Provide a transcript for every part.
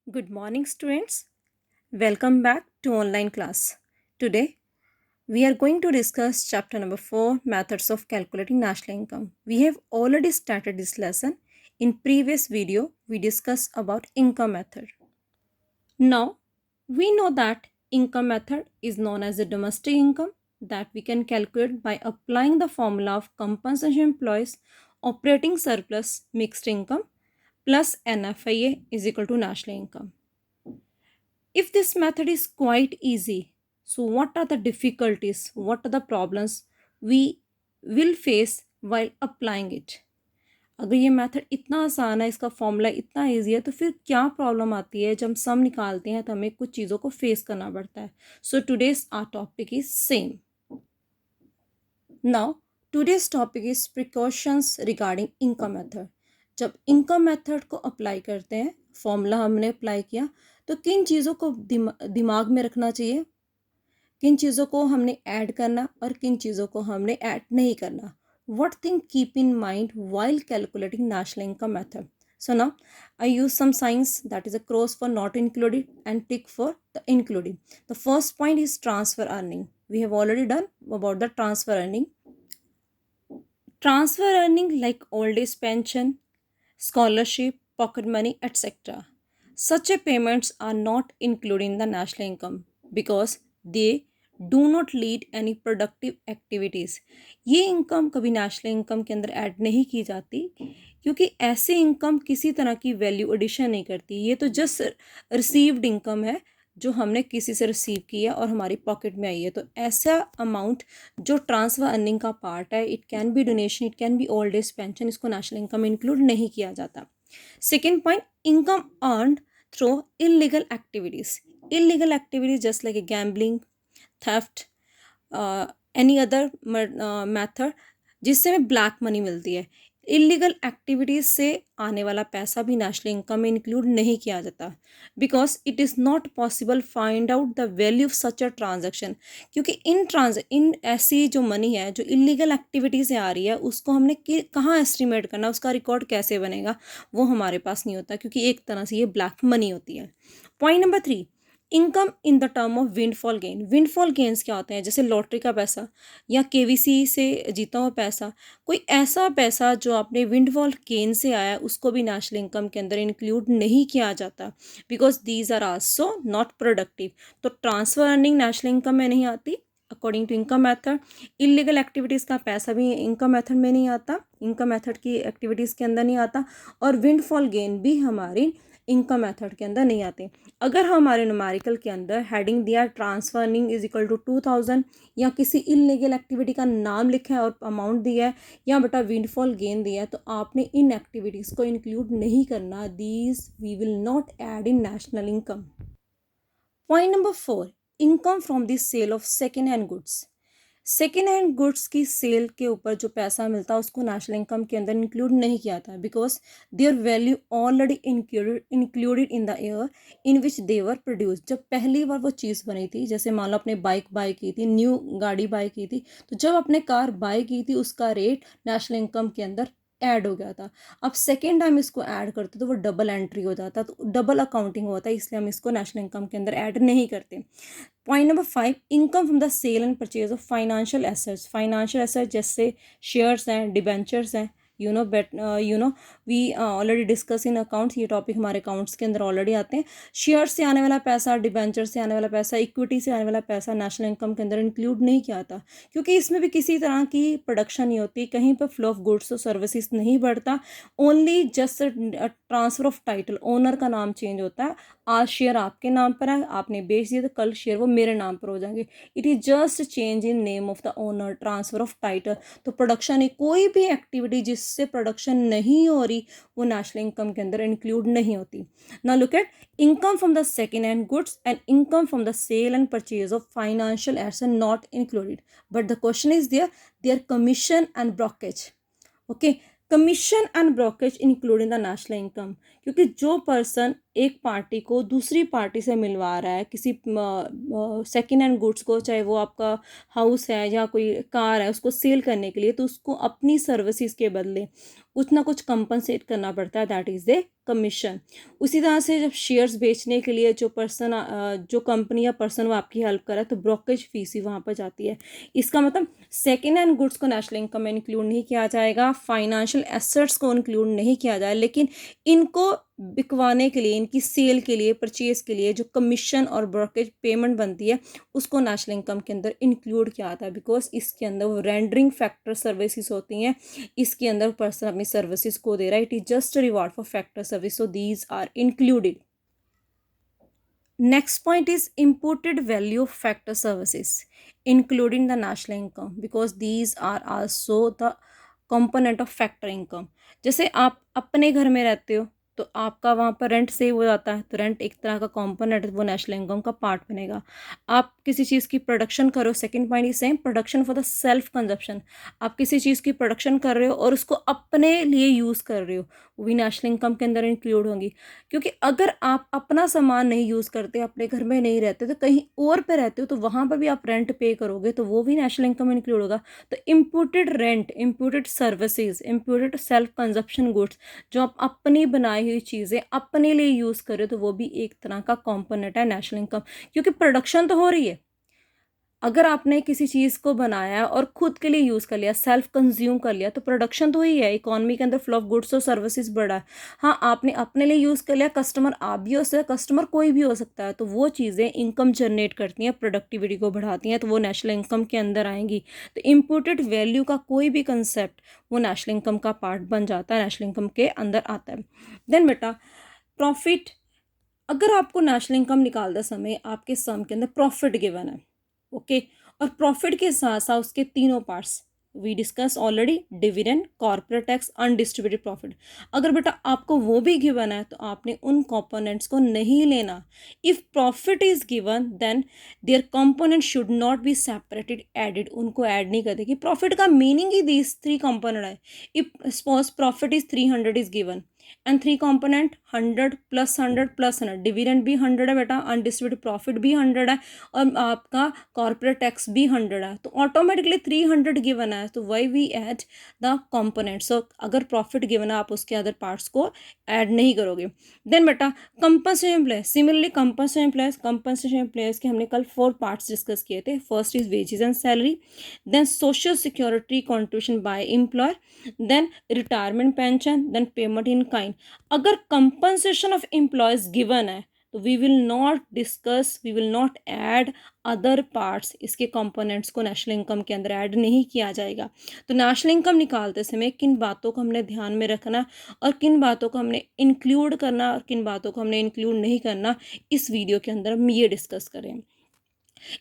Good morning, students. Welcome back to online class. Today, we are going to discuss chapter number 4 Methods of Calculating National Income. We have already started this lesson. In previous video, we discussed about income method. Now, we know that income method is known as the domestic income that we can calculate by applying the formula of compensation employees operating surplus mixed income plus NFIA is equal to national income. If this method is quite easy, so what are the difficulties? What are the problems we will face while applying it? अगर ये method इतना आसान है, इसका formula इतना easy है, तो फिर क्या प्रॉब्लम आती है जब सम निकालते हैं तो हमें कुछ चीज़ों को फेस करना पड़ता है. So today's our topic is same. Now today's topic is precautions regarding income method. जब इनकम मेथड को अप्लाई करते हैं, फॉर्मूला हमने अप्लाई किया, तो किन चीज़ों को दिमाग में रखना चाहिए, किन चीज़ों को हमने ऐड करना और किन चीज़ों को हमने ऐड नहीं करना. What thing keep in mind while calculating national income method? So now I use some signs, that is a cross for not included and tick for the included. The first point is transfer earning. We have already done about the transfer earning. Transfer earning like old age pension, scholarship, pocket money, etc. Such a payments are not included in the national income because they do not lead any productive activities. ये income कभी national income के अंदर add नहीं की जाती क्योंकि ऐसे income किसी तरह की वैल्यू एडिशन नहीं करती. ये तो जस्ट रिसीव्ड इनकम है जो हमने किसी से रिसीव किया और हमारी पॉकेट में आई है. तो ऐसा अमाउंट जो ट्रांसफर अर्निंग का पार्ट है, it can be donation, it can be old age pension, इसको नेशनल इनकम में इंक्लूड नहीं किया जाता. Second point, income earned through illegal activities. Illegal activities just like gambling, theft, any other method जिससे हमें black money मिलती है. Illegal activities से आने वाला पैसा भी नेशनल इनकम में इंक्लूड नहीं किया जाता because it is not possible find out the value of such a transaction. क्योंकि इन ऐसी जो मनी है जो इलीगल एक्टिविटी से आ रही है, उसको हमने कहाँ एस्टिमेट करना, उसका रिकॉर्ड कैसे बनेगा, वो हमारे पास नहीं होता क्योंकि एक तरह से ये ब्लैक मनी होती है. Point number 3, income in the term of windfall gain. Windfall gains क्या होते हैं? जैसे लॉटरी का पैसा या केवीसी से जीता हुआ पैसा. कोई ऐसा पैसा जो आपने विंडफॉल गेन से आया, उसको भी नेशनल इनकम के अंदर इंक्लूड नहीं किया जाता because these are also not productive. तो ट्रांसफर अर्निंग नेशनल इनकम में नहीं आती according to income method. Illegal activities का पैसा भी इनकम मेथड में नहीं आता, इनकम मेथड की एक्टिविटीज़ के अंदर नहीं आता. और विंडफॉल गेन भी हमारी इनकम मेथड के अंदर नहीं आते. अगर हमारे न्यूमेरिकल के अंदर हेडिंग दिया transfer earning is equal to 2000 या किसी इलीगल एक्टिविटी का नाम लिखा है और अमाउंट दिया है या बेटा विंडफॉल गेन दिया है, तो आपने इन एक्टिविटीज़ को इंक्लूड नहीं करना. These we will not add in national income. Point number 4, income from the sale of second hand goods. Second hand goods की सेल के ऊपर जो पैसा मिलता है उसको नेशनल इनकम के अंदर इंक्लूड नहीं किया था because their value already included in the year in which they were produce. जब पहली बार वो चीज़ बनी थी, जैसे मान लो अपने बाइक बाय की थी, न्यू गाड़ी बाय की थी, तो जब अपने कार बाय की थी उसका रेट नेशनल इनकम के अंदर ऐड हो गया था. अब सेकेंड टाइम इसको ऐड करते तो वो डबल एंट्री हो जाता, तो डबल अकाउंटिंग होता है, इसलिए हम इसको नेशनल इनकम के अंदर ऐड नहीं करते. Point number 5, income from the sale and purchase of financial assets. Financial assets जैसे शेयर्स हैं, डिबेंचर्स हैं, we already discuss in accounts. ये टॉपिक हमारे अकाउंट्स के अंदर ऑलरेडी आते हैं. शेयर से आने वाला पैसा, डिबेंचर से आने वाला पैसा, इक्विटी से आने वाला पैसा नेशनल इनकम के अंदर इंक्लूड नहीं किया था क्योंकि इसमें भी किसी तरह की प्रोडक्शन नहीं होती, कहीं पर फ्लो ऑफ गुड्स और सर्विसेज नहीं बढ़ता, only just transfer of title, owner का नाम चेंज होता है. आज शेयर आपके नाम पर है, आपने बेच दिया, तो कल शेयर वो मेरे नाम पर हो जाएंगे. It is just change in name of the owner, transfer of title. तो प्रोडक्शन है, कोई भी एक्टिविटी जिससे प्रोडक्शन नहीं हो रही वो नेशनल इनकम के अंदर इंक्लूड नहीं होती. Now look at income from the second hand goods and income from the sale and purchase of financial asset not included. But the question is there commission and brokerage. Okay, commission and brokerage include in the national income क्योंकि जो person एक party को दूसरी party से मिलवा रहा है किसी सेकेंड हैंड गुड्स को, चाहे वो आपका हाउस है या कोई कार है, उसको सेल करने के लिए, तो उसको अपनी सर्विसेज के बदले कुछ ना कुछ कंपनसेट करना पड़ता है, दैट इज़ द कमीशन। उसी तरह से जब शेयर्स बेचने के लिए जो पर्सन जो कंपनी या पर्सन वो आपकी हेल्प कर रहा है, तो ब्रोकरेज फीस ही वहाँ पर जाती है। इसका मतलब सेकेंड हैंड गुड्स को नेशनल इनकम में इंक्लूड नहीं किया जाएगा, फाइनेंशियल एसेट्स को इंक्लूड नहीं किया जाए, लेकिन इनको बिकवाने के लिए, इनकी सेल के लिए, परचेज के लिए जो कमीशन और ब्रोकरेज पेमेंट बनती है, उसको नेशनल इनकम के अंदर इंक्लूड किया जाता है, बिकॉज इसके अंदर वो रेंडरिंग फैक्टर सर्विसेज होती हैं, इसके अंदर पर्सन अपनी सर्विसेज को दे रहा है, it is just reward for factor service, so these are included. Next point is imported value factor services, including the national income, because these are also the component of factor income। जैसे आप अपने घर में रहते हो तो आपका वहाँ पर रेंट सेव हो जाता है, तो रेंट एक तरह का कंपोनेंट है, वो नेशनल इनकम का पार्ट बनेगा। आप किसी चीज़ की प्रोडक्शन करो, second point is same, production for the self consumption. आप किसी चीज़ की प्रोडक्शन कर रहे हो और उसको अपने लिए यूज़ कर रहे हो, वो भी नेशनल इनकम के अंदर इंक्लूड होंगी। क्योंकि अगर आप अपना सामान नहीं यूज़ करते, अपने घर में नहीं रहते, तो कहीं और पे रहते हो, तो वहाँ पर भी आप रेंट पे करोगे, तो वो भी नेशनल इनकम इंक्लूड होगा। तो imported rent, imported services, imported self consumption goods, जो आप अपनी बनाई हुई चीज़ें अपने लिए यूज़ कर रहे हो, तो वो भी एक तरह का कॉम्पोनेंट है नेशनल इनकम, क्योंकि प्रोडक्शन तो हो रही है। अगर आपने किसी चीज़ को बनाया और खुद के लिए यूज़ कर लिया, सेल्फ कंज्यूम कर लिया, तो प्रोडक्शन तो ही है, इकोनॉमी के अंदर फ्लो ऑफ गुड्स और सर्विसेज बढ़ा है। हाँ, आपने अपने लिए यूज़ कर लिया, कस्टमर आप भी हो सकते हैं, कस्टमर कोई भी हो सकता है, तो वो चीज़ें इनकम जनरेट करती हैं, प्रोडक्टिविटी को बढ़ाती हैं, तो वो नेशनल इनकम के अंदर आएंगी। तो इम्पोर्टेड वैल्यू का कोई भी कंसेप्ट वो नेशनल इनकम का पार्ट बन जाता है, नेशनल इनकम के अंदर आता है। देन बेटा, प्रॉफिट, अगर आपको नेशनल इनकम निकालते समय आपके सम के अंदर प्रॉफिट गिवन है, ओके, और प्रॉफिट के साथ साथ उसके तीनों parts we discuss already, dividend, corporate tax, undistributed profit, अगर बेटा आपको वो भी गिवन है, तो आपने उन कंपोनेंट्स को नहीं लेना। If profit is given then their component should not be separated added, उनको ऐड नहीं करते, कि प्रॉफिट का मीनिंग ही दीज थ्री कंपोनेंट है। If suppose profit is 300 is given and three component 100 plus 100 plus 100, dividend भी 100 है बेटा, अनडिस्ट्रीब्यूटेड प्रॉफिट भी 100 है, और आपका कॉर्पोरेट टैक्स भी 100 है, तो ऑटोमेटिकली 300 गिवन है, तो why we add the component. So अगर प्रॉफिट गिवन है, आप उसके अदर पार्ट्स को ऐड नहीं करोगे। देन बेटा, compensation place, similarly compensation place के हमने कल 4 पार्ट्स डिस्कस किए थे। First is wages and salary, then social security contribution by employer, then retirement pension, then payment in kind. अगर कंपनसेशन ऑफ एम्प्लॉयज गिवन है, तो we will not discuss, we will not add other parts, इसके components को national income के अंदर add नहीं किया जाएगा। तो नेशनल इनकम निकालते समय किन बातों को हमने ध्यान में रखना और किन बातों को हमने इंक्लूड करना और किन बातों को हमने इंक्लूड नहीं करना, इस वीडियो के अंदर हम ये डिस्कस करें।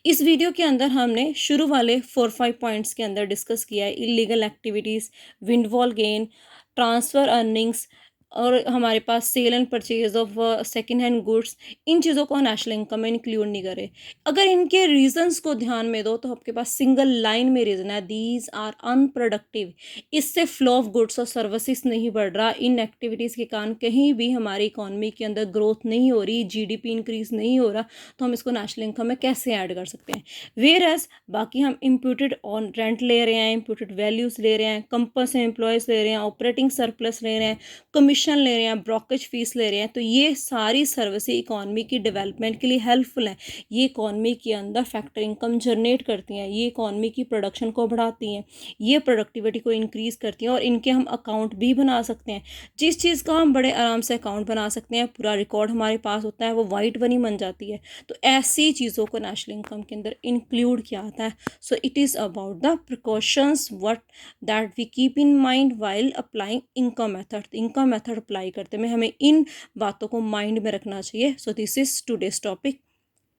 इस वीडियो के अंदर हमने शुरू वाले 4-5 पॉइंट्स के अंदर डिस्कस किया है, illegal activities, windfall gain, transfer earnings, और हमारे पास sale and purchase of second hand goods, इन चीज़ों को नेशनल इनकम में इंक्लूड नहीं करे। अगर इनके रीजंस को ध्यान में दो, तो आपके पास सिंगल लाइन में रीज़न है, दीज आर अनप्रोडक्टिव, इससे फ्लो ऑफ गुड्स और सर्विसेज नहीं बढ़ रहा, इन एक्टिविटीज़ के कारण कहीं भी हमारी इकॉनमी के अंदर ग्रोथ नहीं हो रही, जीडीपी इंक्रीज नहीं हो रहा, तो हम इसको नेशनल इनकम में कैसे ऐड कर सकते हैं। वेयर एज बाकी हम इम्प्यूटेड ऑन रेंट ले रहे हैं, इम्प्यूटेड वैल्यूज़ ले रहे हैं, कंपल्सरी एम्प्लॉयज़ ले रहे हैं, ऑपरेटिंग सरप्लस ले रहे हैं, कमीशन ले रहे हैं, ब्रोकरेज फीस ले रहे हैं, तो ये सारी सर्विसेज इकॉनमी की डेवलपमेंट के लिए हेल्पफुल हैं। ये इकॉनमी के अंदर फैक्टर इनकम जनरेट करती हैं, ये इकॉनमी की प्रोडक्शन को बढ़ाती हैं, ये प्रोडक्टिविटी को इंक्रीज़ करती हैं, और इनके हम अकाउंट भी बना सकते हैं। जिस चीज़ का हम बड़े आराम से अकाउंट बना सकते हैं, पूरा रिकॉर्ड हमारे पास होता है, वो वाइट बनी बन जाती है। तो ऐसी चीज़ों को नेशनल इनकम के अंदर इंक्लूड किया जाता है। So it is about the precautions what that we keep in mind while applying income method. Income method apply करते में हमें इन बातों को माइंड में रखना चाहिए। So this is today's topic.